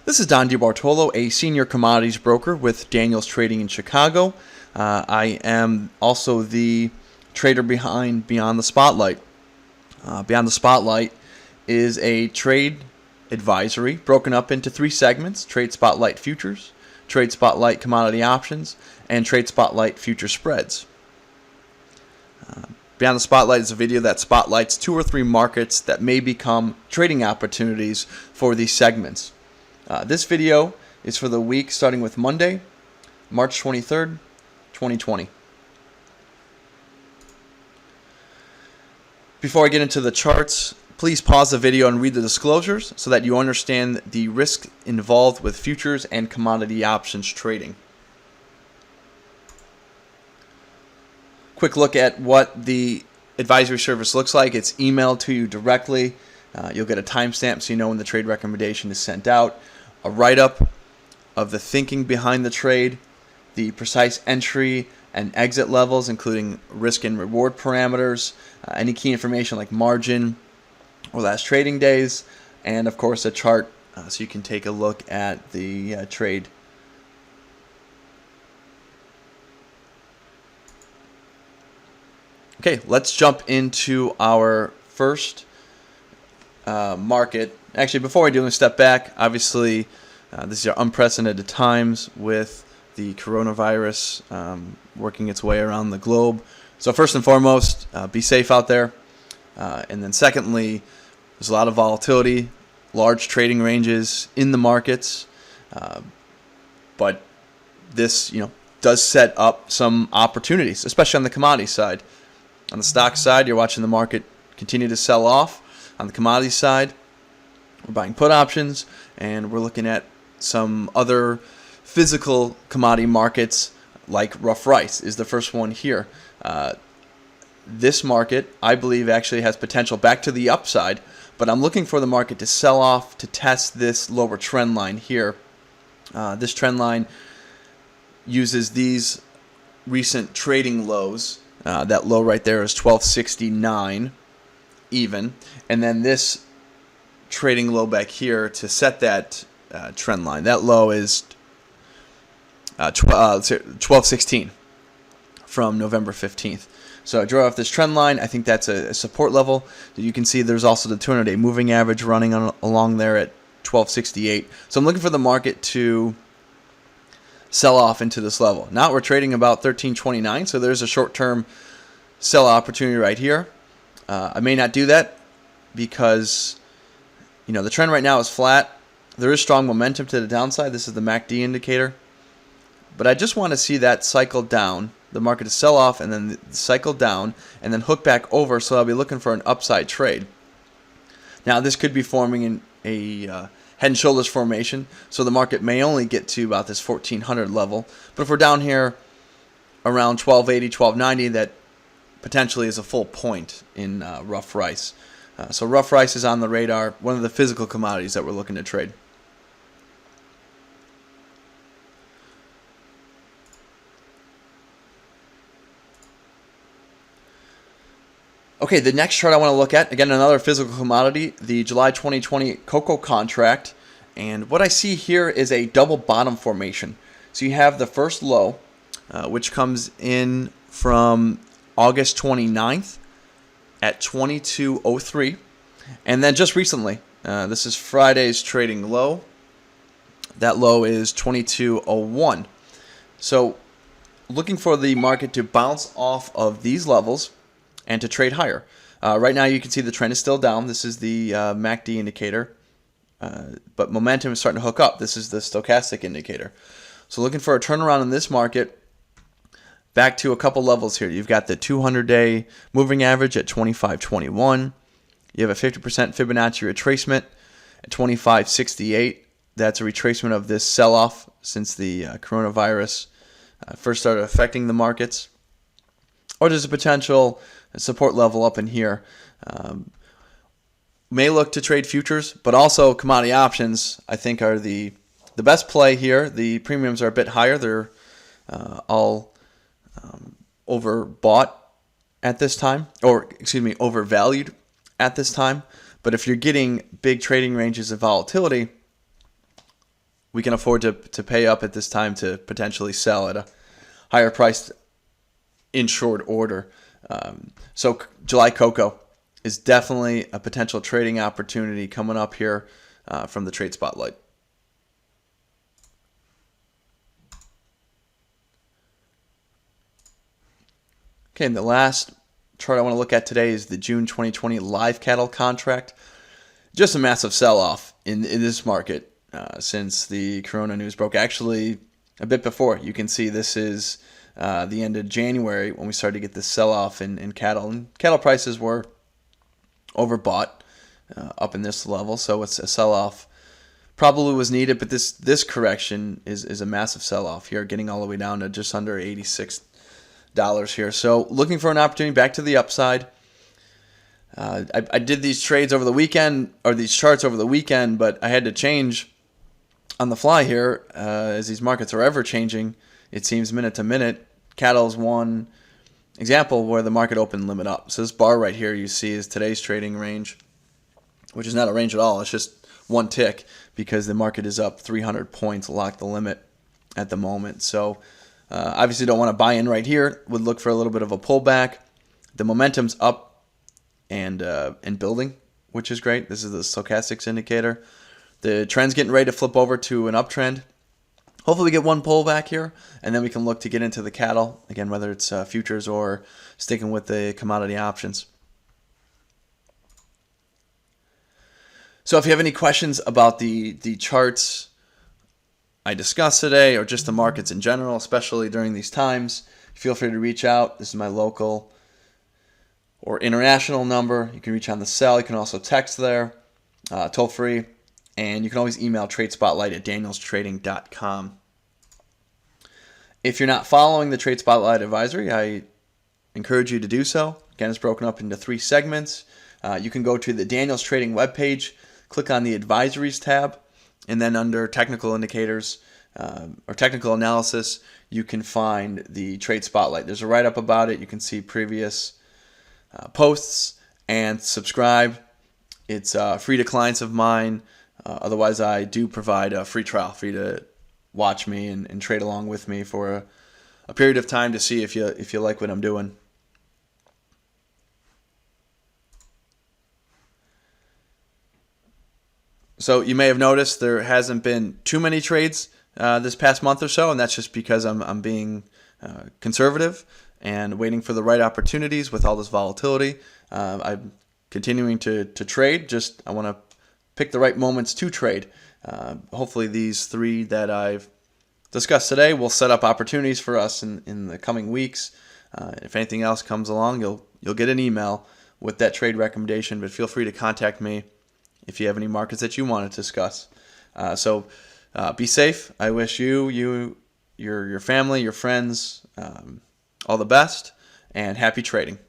This is Don DeBartolo, a senior commodities broker with Daniels Trading in Chicago. I am also the trader behind Beyond the Spotlight. Beyond the Spotlight is a trade advisory broken up into three segments: Trade Spotlight Futures, Trade Spotlight Commodity Options, and Trade Spotlight Future Spreads. Beyond the Spotlight is a video that spotlights two or three markets that may become trading opportunities for these segments. This video is for the week starting with Monday, March 23rd, 2020. Before I get into the charts, please pause the video and read the disclosures so that you understand the risk involved with futures and commodity options trading. Quick look at what the advisory service looks like. It's emailed to you directly. You'll get a timestamp so you know when the trade recommendation is sent out. A write-up of the thinking behind the trade, the precise entry and exit levels, including risk and reward parameters, any key information like margin or last trading days, and of course a chart so you can take a look at the trade. Okay, let's jump into our first market. Actually, before we do, let's step back. Obviously, these are unprecedented times with the coronavirus working its way around the globe. So first and foremost, be safe out there. And then secondly, there's a lot of volatility, large trading ranges in the markets. But this, does set up some opportunities, especially on the commodity side. On the stock side, you're watching the market continue to sell off. On the commodity side, we're buying put options, and we're looking at some other physical commodity markets like rough rice is the first one here. This market, I believe, actually has potential back to the upside, but I'm looking for the market to sell off to test this lower trend line here. This trend line uses these recent trading lows. That low right there is 1269 even, and then this trading low back here to set that trend line. That low is 1216 from November 15th. So I draw off this trend line. I think that's a support level. You can see there's also the 200-day moving average running along there at 1268. So I'm looking for the market to sell off into this level. Now we're trading about 1329, so there's a short-term sell opportunity right here. I may not do that because the trend right now is flat. There is strong momentum to the downside. This is the MACD indicator. But I just want to see that cycle down, the market to sell off and then cycle down and then hook back over, so I'll be looking for an upside trade. Now this could be forming in a head and shoulders formation, so the market may only get to about this 1400 level. But if we're down here around 1280, 1290, that potentially is a full point in rough rice. So rough rice is on the radar, one of the physical commodities that we're looking to trade. Okay, the next chart I want to look at, again, another physical commodity, the July 2020 cocoa contract. And what I see here is a double bottom formation. So you have the first low, which comes in from August 29th at 2203. And then just recently, this is Friday's trading low. That low is 2201. So looking for the market to bounce off of these levels and to trade higher. Right now you can see the trend is still down. This is the MACD indicator. But momentum is starting to hook up. This is the stochastic indicator. So looking for a turnaround in this market back to a couple levels here. You've got the 200-day moving average at 2521. You have a 50% Fibonacci retracement at 2568. That's a retracement of this sell-off since the coronavirus first started affecting the markets. Or there's a potential support level up in here. May look to trade futures, but also commodity options, I think, are the best play here. The premiums are a bit higher. They're all overbought at this time, or excuse me, overvalued at this time. But if you're getting big trading ranges of volatility, we can afford to pay up at this time to potentially sell at a higher price in short order. So July cocoa is definitely a potential trading opportunity coming up here from the Trade Spotlight. Okay, and the last chart I want to look at today is the June 2020 live cattle contract. Just a massive sell-off in this market since the corona news broke. Actually, a bit before. You can see this is the end of January when we started to get this sell-off in cattle. And cattle prices were overbought up in this level, so it's a sell-off probably was needed, but this correction is a massive sell-off here, getting all the way down to just under $86 here. So looking for an opportunity back to the upside. I did these trades over the weekend, or these charts over the weekend, but I had to change on the fly here as these markets are ever changing. It seems minute to minute. Cattle's one example where the market opened limit up. So this bar right here you see is today's trading range, which is not a range at all. It's just one tick because the market is up 300 points, lock the limit at the moment. So obviously don't want to buy in right here. Would look for a little bit of a pullback. The momentum's up and building, which is great. This is the stochastics indicator. The trend's getting ready to flip over to an uptrend. Hopefully we get one pullback here, and then we can look to get into the cattle, again, whether it's futures or sticking with the commodity options. So if you have any questions about the charts I discussed today, or just the markets in general, especially during these times, feel free to reach out. This is my local or international number. You can reach on the cell. You can also text there, toll free. And you can always email tradespotlight@danielstrading.com. If you're not following the Trade Spotlight Advisory, I encourage you to do so. Again, it's broken up into 3 segments. You can go to the Daniels Trading webpage, click on the Advisories tab, and then under Technical Indicators or Technical Analysis, you can find the Trade Spotlight. There's a write-up about it. You can see previous posts and subscribe. It's free to clients of mine. Otherwise, I do provide a free trial for you to watch me and trade along with me for a period of time to see if you like what I'm doing. So you may have noticed there hasn't been too many trades this past month or so, and that's just because I'm being conservative and waiting for the right opportunities with all this volatility. I'm continuing to trade. Just I want to pick the right moments to trade. Hopefully these 3 that I've discussed today will set up opportunities for us in the coming weeks. If anything else comes along, you'll get an email with that trade recommendation, but feel free to contact me if you have any markets that you want to discuss. So be safe. I wish you, your family, your friends, all the best, and happy trading.